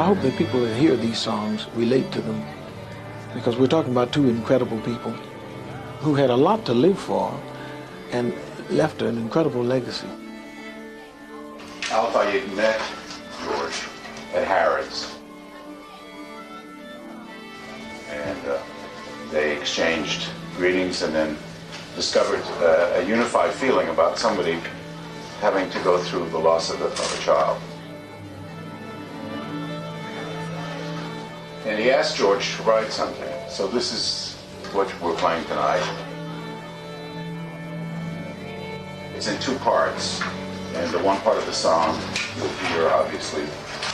I hope that people that hear these songs relate to them, because we're talking about two incredible people who had a lot to live for and left an incredible legacy. Al-Fayed met George at Harrods, and they exchanged greetings and then discovered a unified feeling about somebody having to go through the loss of a child. And he asked George to write something. So this is what we're playing tonight. It's in two parts. And the one part of the song you'll hear, obviously,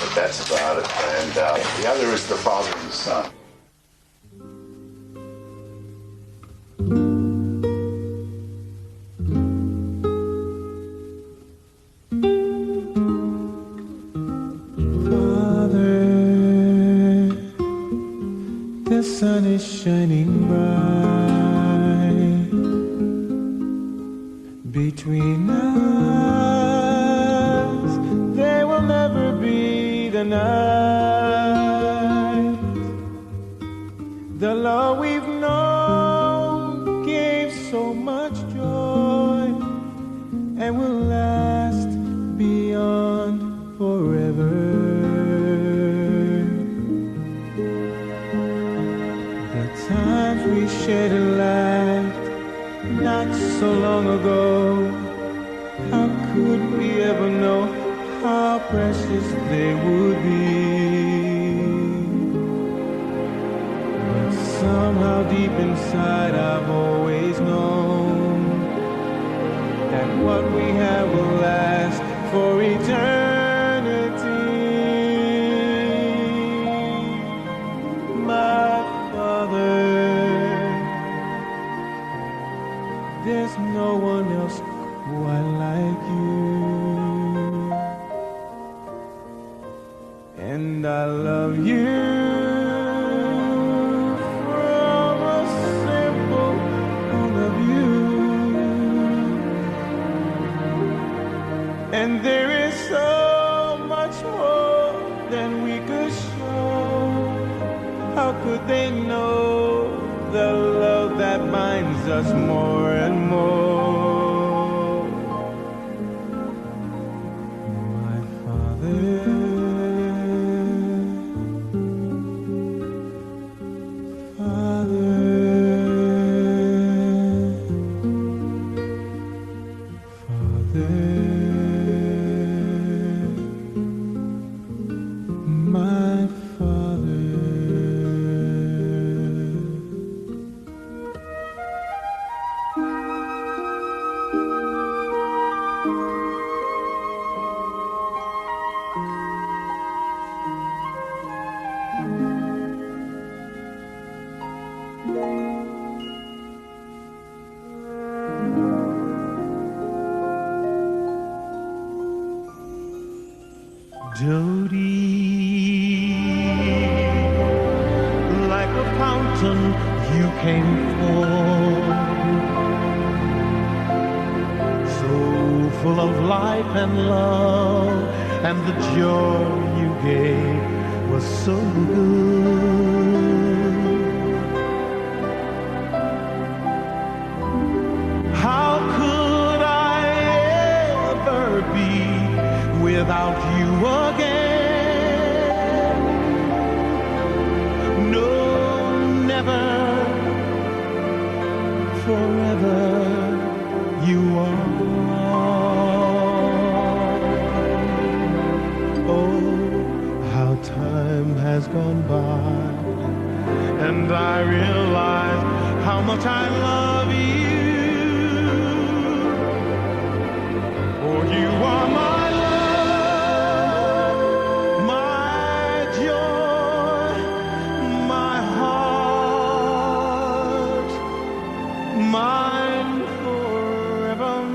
but that's about it. And the other is the father and the son. The sun is shining bright between us. There will never be the night. The love we've known gave so much joy and will last beyond forever. Times we shared and laughed not so long ago. How could we ever know how precious they would be? But somehow deep inside I've always known that what we have will last for eternity. There's no one else quite like you, and I love you from a simple point of view, and there is so much more than we could show. How could they know the love that binds us more and more? My Father, Father, Father, my Father. Dodi, like a fountain you came forth, so full of life and love, and the joy you gave was so good. How could I ever be without you again? No, never, forever you are. Oh, how time has gone by, and I realize how much I love you. For you are my mine forevermore.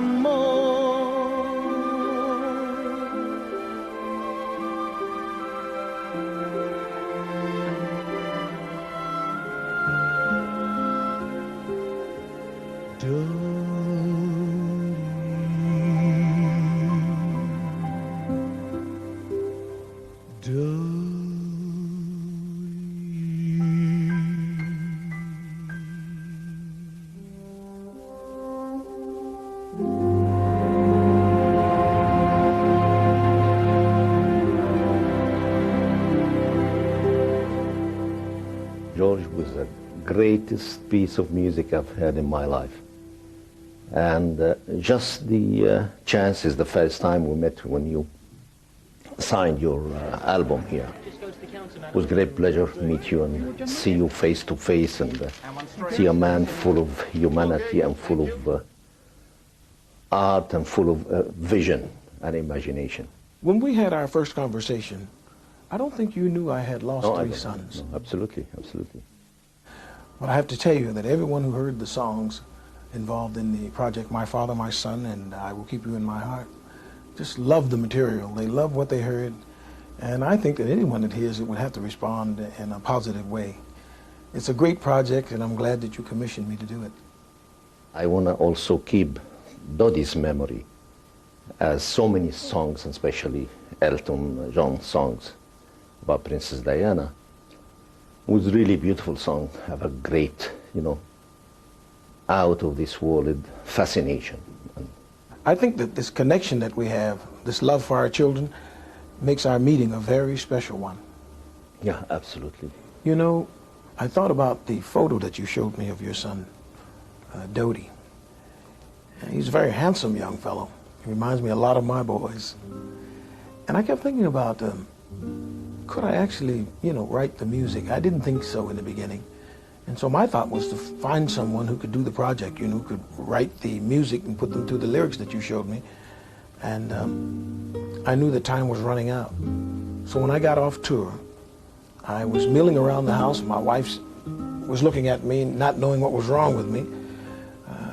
greatest piece of music I've heard in my life. And just the chance is the first time we met when you signed your album here. It was a great pleasure to meet you and see you face to face and see a man full of humanity and full of art and full of vision and imagination. When we had our first conversation, I don't think you knew I had lost three sons. No, absolutely, absolutely. But I have to tell you that everyone who heard the songs involved in the project, My Father, My Son, and I Will Keep You in My Heart, just loved the material. They loved what they heard. And I think that anyone that hears it would have to respond in a positive way. It's a great project, and I'm glad that you commissioned me to do it. I want to also keep Dodi's memory, as so many songs, and especially Elton John songs about Princess Diana, was really beautiful song, have a great, out of this world fascination. I think that this connection that we have, this love for our children, makes our meeting a very special one. Yeah, absolutely. You know, I thought about the photo that you showed me of your son, Dodi. He's a very handsome young fellow. He reminds me a lot of my boys. And I kept thinking about, could I actually, write the music? I didn't think so in the beginning. And so my thought was to find someone who could do the project, who could write the music and put them to the lyrics that you showed me. And I knew the time was running out. So when I got off tour, I was milling around the house. My wife was looking at me, not knowing what was wrong with me.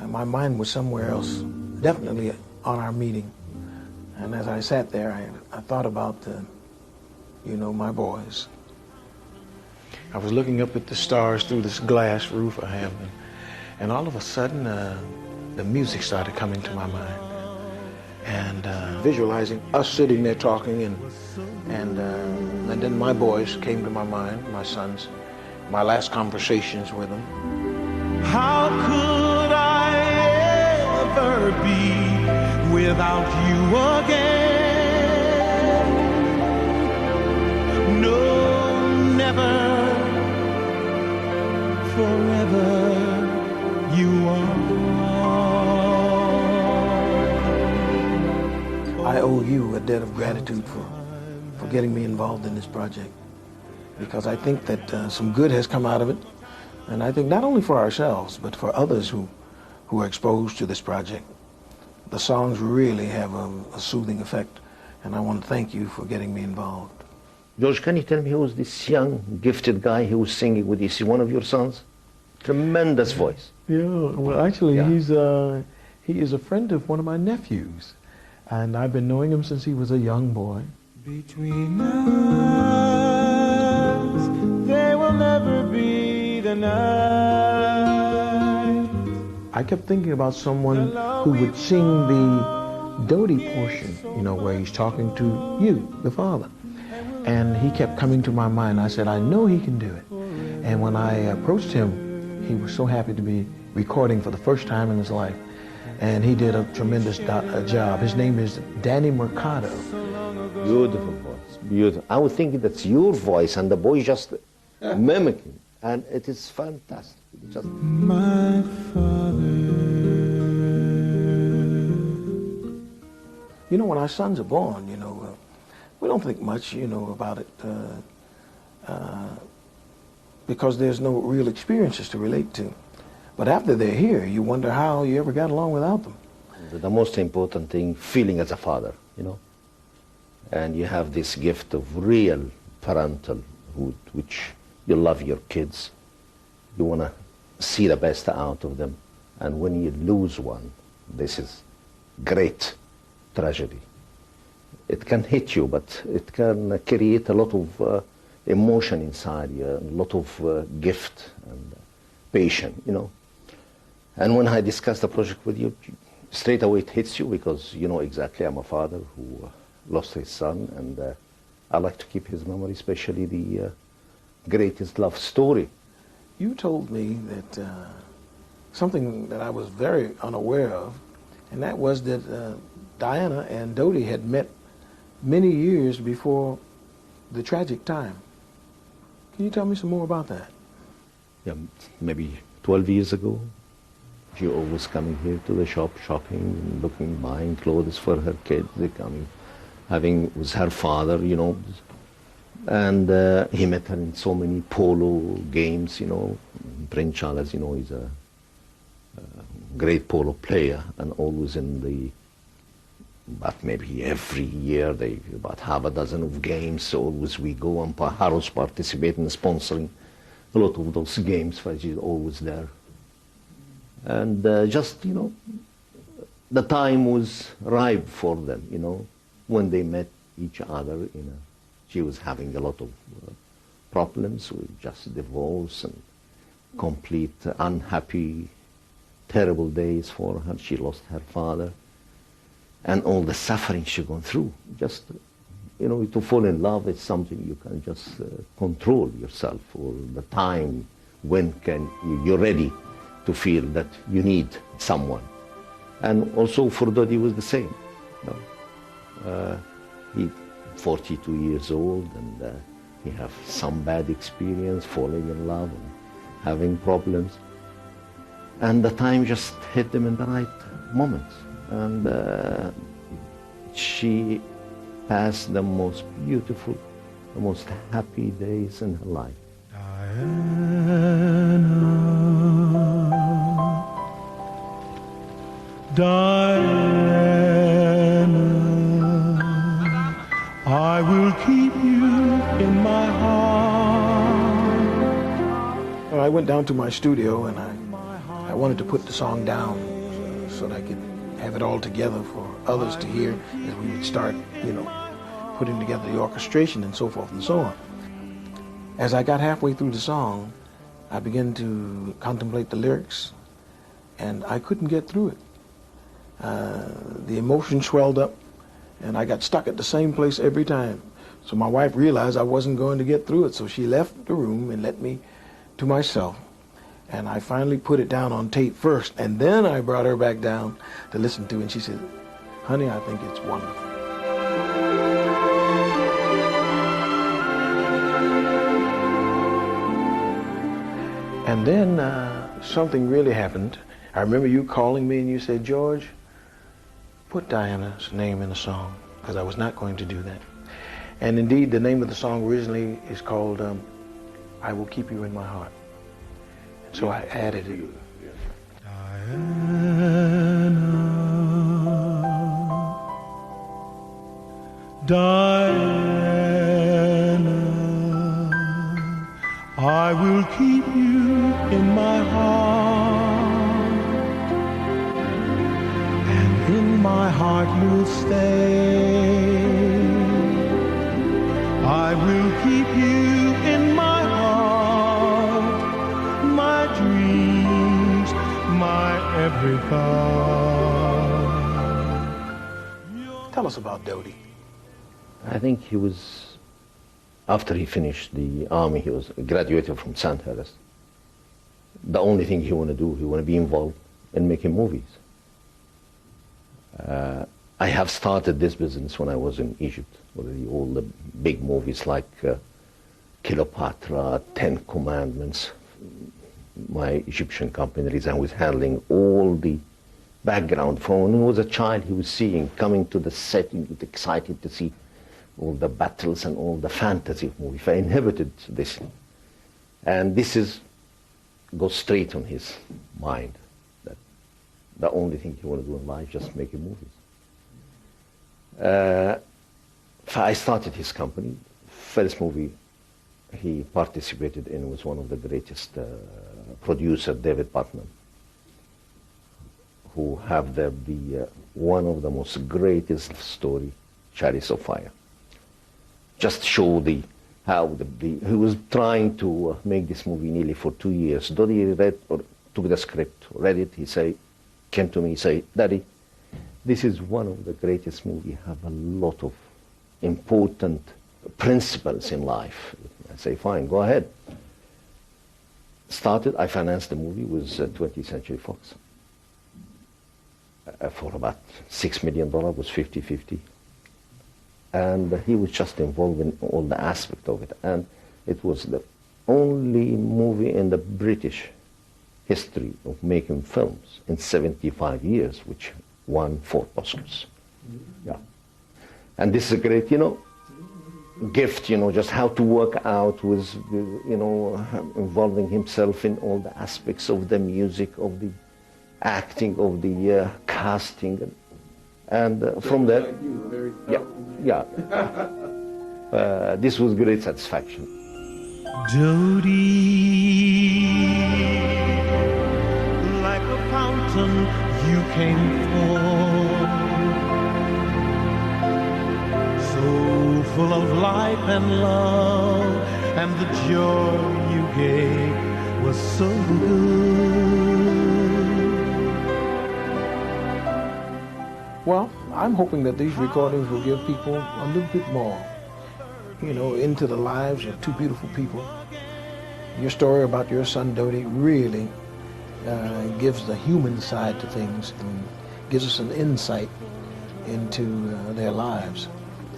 My mind was somewhere else, definitely on our meeting. And as I sat there, I thought about, my boys. I was looking up at the stars through this glass roof I have, and all of a sudden, the music started coming to my mind. And visualizing us sitting there talking, and then my boys came to my mind, my sons, my last conversations with them. How could I ever be without you again? No, never. Forever you are. I owe you a debt of gratitude for getting me involved in this project, because I think that some good has come out of it, and I think not only for ourselves but for others who are exposed to this project. The songs really have a soothing effect, and I want to thank you for getting me involved. George, can you tell me who is this young, gifted guy who was singing with you? Is he one of your sons? Tremendous voice. Yeah, well, actually, he is a friend of one of my nephews, and I've been knowing him since he was a young boy. Between us, there will never be the night. I kept thinking about someone who would sing the Dodi portion, where he's talking to you, the father. And he kept coming to my mind. I said, I know he can do it. And when I approached him, he was so happy to be recording for the first time in his life. And he did a tremendous job. His name is Danny Mercado. Beautiful voice, beautiful. I was thinking that's your voice and the boy just mimicking. And it is fantastic. Just... My father. When our sons are born, we don't think much, about it because there's no real experiences to relate to. But after they're here, you wonder how you ever got along without them. The most important thing, feeling as a father, And you have this gift of real parental hood, which you love your kids. You want to see the best out of them. And when you lose one, this is great tragedy. It can hit you, but it can create a lot of emotion inside you, a lot of gift and patience, And when I discuss the project with you, straight away it hits you because you know exactly I'm a father who lost his son, and I like to keep his memory, especially the greatest love story. You told me that something that I was very unaware of, and that was that Diana and Dodi had met many years before the tragic time. Can you tell me some more about that? yeah, maybe 12 years ago. She always coming here to the shop, shopping, looking, buying clothes for her kids. They coming, having with her father, you know. And he met her in so many polo games, you know. Prince Charles, you know, is a great polo player, and always in the, but maybe every year, they about half a dozen of games. So always we go and Harrods participate in sponsoring a lot of those games, for she's always there. And just, you know, the time was ripe for them, you know, when they met each other. You know, she was having a lot of problems with just divorce and complete unhappy, terrible days for her. She lost her father and all the suffering she gone through. Just, you know, to fall in love is something you can just control yourself, or the time when you're ready to feel that you need someone. And also for Dodi was the same. You know? He's 42 years old, and he have some bad experience, falling in love and having problems. And the time just hit them in the right moment. And she passed the most beautiful, the most happy days in her life. Diana, I will keep you in my heart. Well, I went down to my studio and I wanted to put the song down so that I could have it all together for others to hear as we would start, you know, putting together the orchestration and so forth and so on. As I got halfway through the song, I began to contemplate the lyrics, and I couldn't get through it. The emotion swelled up, and I got stuck at the same place every time. So my wife realized I wasn't going to get through it, so she left the room and let me to myself. And I finally put it down on tape first, and then I brought her back down to listen to it, and she said, "Honey, I think it's wonderful." And then something really happened. I remember you calling me and you said, "George, put Diana's name in the song," because I was not going to do that. And indeed, the name of the song originally is called "I Will Keep You in My Heart." And so I added it. Diana, I will keep you in my heart, and in my heart you'll stay. I will keep you in my heart, my dreams, my every thought. Tell us about Dodi. I think he was, after he finished the army, he was graduated from St. Harris. The only thing he wanted to do, he wanted to be involved in making movies. I have started this business when I was in Egypt. Already all the big movies like Cleopatra, Ten Commandments. My Egyptian company, Rizan, was handling all the background. From when he was a child, he was seeing, coming to the set, he was excited to see all the battles and all the fantasy of movies. I inherited this. And this goes straight on his mind, that the only thing he wanted to do in life is just making movies. I started his company. First movie he participated in was one of the greatest producer, David Putnam, who have the one of the most greatest story, Chariots of Fire. Just show how he was trying to make this movie nearly for 2 years. Dodi took the script, read it, came to me, say, "Daddy, this is one of the greatest movies, have a lot of important principles in life." I say, "Fine, go ahead." Started, I financed the movie with 20th Century Fox. For about $6 million, was 50-50. And he was just involved in all the aspect of it. And it was only movie in the British history of making films in 75 years, which won 4 Oscars. Yeah. And this is a great, gift, just how to work out with, involving himself in all the aspects of the music, of the acting, of the casting. And from there, this was great satisfaction. Dodi, like a fountain you came for, so full of life and love, and the joy you gave was so good. Well, I'm hoping that these recordings will give people a little bit more, into the lives of 2 beautiful people. Your story about your son Dodi really gives the human side to things and gives us an insight into their lives.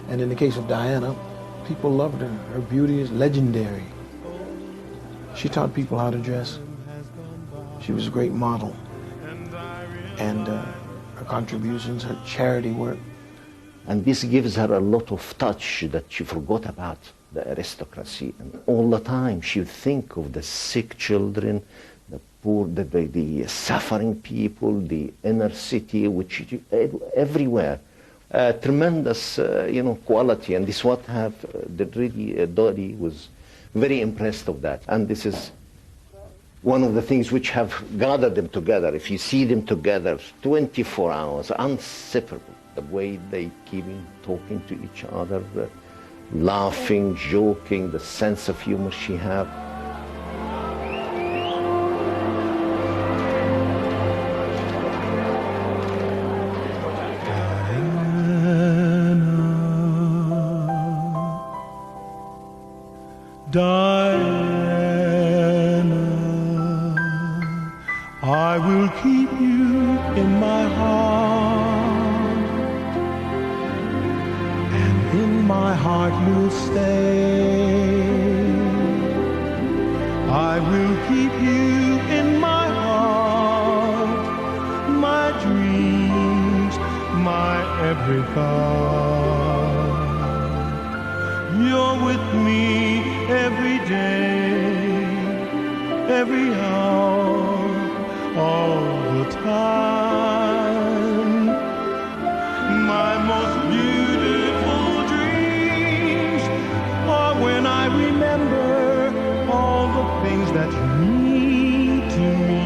And in the case of Diana, people loved her. Her beauty is legendary. She taught people how to dress. She was a great model. And her contributions, her charity work. And this gives her a lot of touch that she forgot about the aristocracy. And all the time she would think of the sick children, the poor, the suffering people, the inner city, which everywhere. Tremendous, quality. And this is what Dodi was very impressed of that. And this is one of the things which have gathered them together. If you see them together 24 hours, inseparable. The way they keep talking to each other, laughing, joking, the sense of humor she had. Diana, I will keep you in my heart, and in my heart you'll stay. I will keep you in my heart, my dreams, my every thought. You're with me every day, every hour, all the time. My most beautiful dreams are when I remember all the things that you mean to me.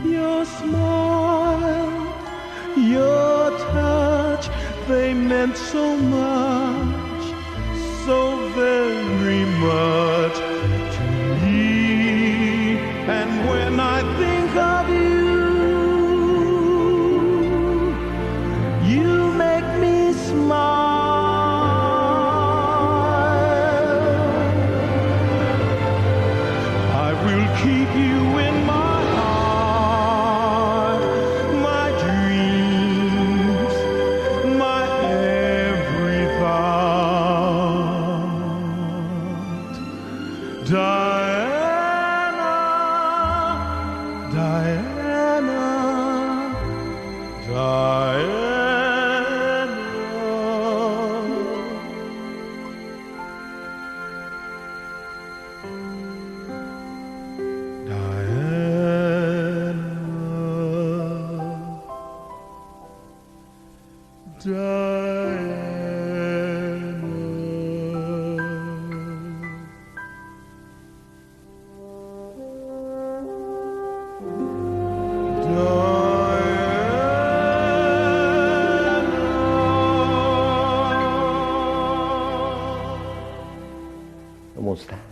Your smile, your touch, they meant so much, so very much to me. And when I think of you, you make me smile. I will keep you in my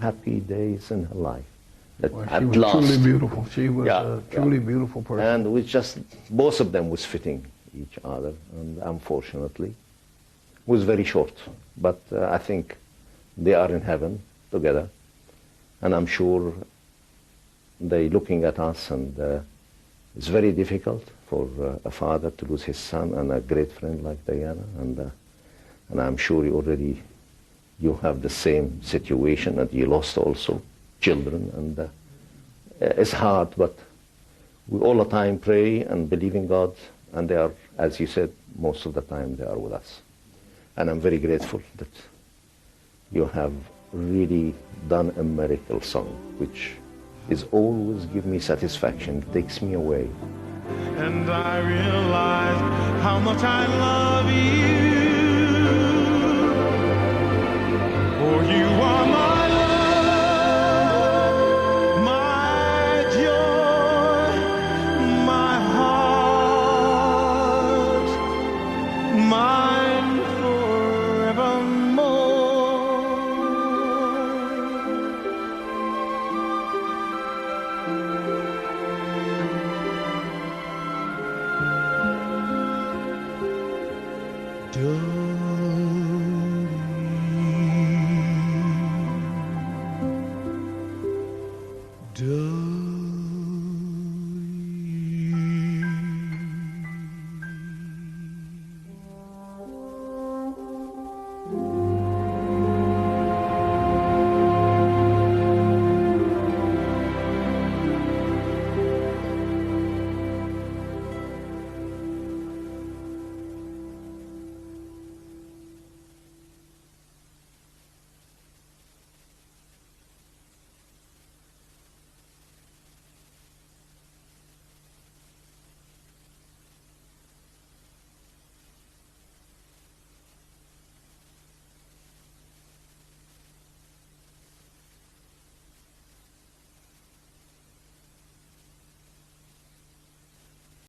Happy days in her life. That well, she was last, truly beautiful. She was a truly beautiful person. And we just, both of them was fitting each other, and unfortunately, was very short. But I think they are in heaven together, and I'm sure they looking at us and It's very difficult for a father to lose his son and a great friend like Diana, and I'm sure you have the same situation, and you lost also children, and it's hard, but we all the time pray and believe in God, and they are, as you said, most of the time they are with us. And I'm very grateful that you have really done a miracle song, which is always give me satisfaction, it takes me away. And I realize how much I love you.